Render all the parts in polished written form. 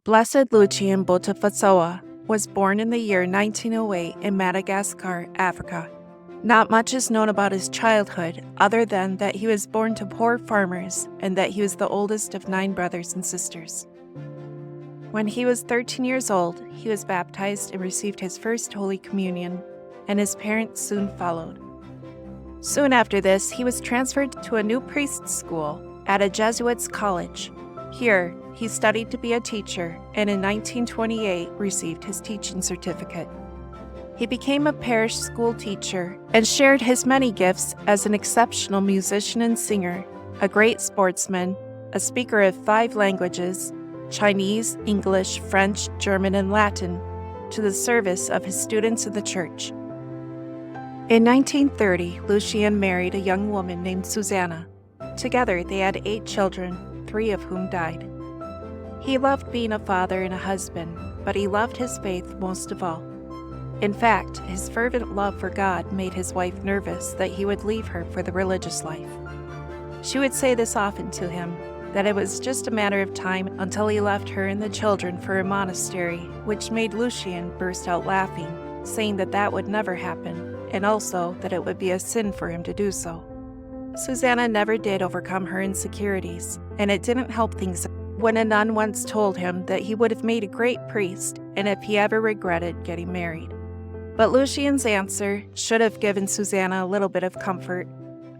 Blessed Lucian Botafogoa was born in the year 1908 in Madagascar, Africa. Not much is known about his childhood other than that he was born to poor farmers and that he was the oldest of 9 brothers and sisters. When he was 13 years old, he was baptized and received his first Holy Communion, and his parents soon followed. Soon after this, he was transferred to a new priest's school at a Jesuits' college. Here, he studied to be a teacher and in 1928 received his teaching certificate. He became a parish school teacher and shared his many gifts as an exceptional musician and singer, a great sportsman, a speaker of 5 languages, Chinese, English, French, German, and Latin, to the service of his students in the church. In 1930, Lucian married a young woman named Susanna. Together, they had 8 children, 3 of whom died. He loved being a father and a husband, but he loved his faith most of all. In fact, his fervent love for God made his wife nervous that he would leave her for the religious life. She would say this often to him, that it was just a matter of time until he left her and the children for a monastery, which made Lucian burst out laughing, saying that that would never happen, and also that it would be a sin for him to do so. Susanna never did overcome her insecurities, and it didn't help things when a nun once told him that he would have made a great priest and if he ever regretted getting married. But Lucian's answer should have given Susanna a little bit of comfort.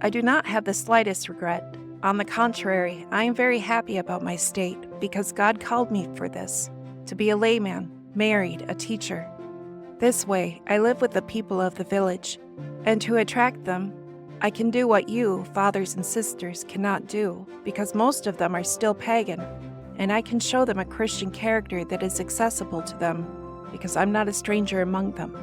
I do not have the slightest regret. On the contrary, I am very happy about my state because God called me for this, to be a layman, married, a teacher. This way, I live with the people of the village, and to attract them, I can do what you, fathers and sisters, cannot do, because most of them are still pagan, and I can show them a Christian character that is accessible to them, because I'm not a stranger among them.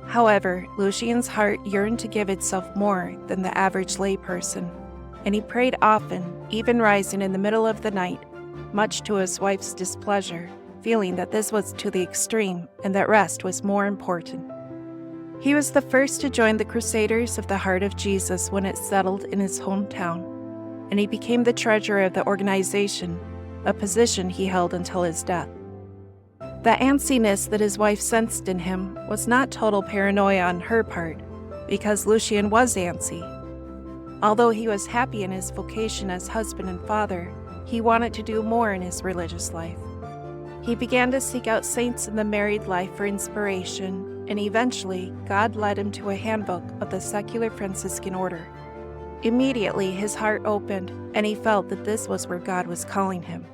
However, Lucian's heart yearned to give itself more than the average layperson, and he prayed often, even rising in the middle of the night, much to his wife's displeasure, feeling that this was to the extreme and that rest was more important. He was the first to join the Crusaders of the Heart of Jesus when it settled in his hometown, and he became the treasurer of the organization, a position he held until his death. The antsiness that his wife sensed in him was not total paranoia on her part, because Lucian was antsy. Although he was happy in his vocation as husband and father, he wanted to do more in his religious life. He began to seek out saints in the married life for inspiration, and eventually God led him to a handbook of the secular Franciscan order. Immediately his heart opened, and he felt that this was where God was calling him.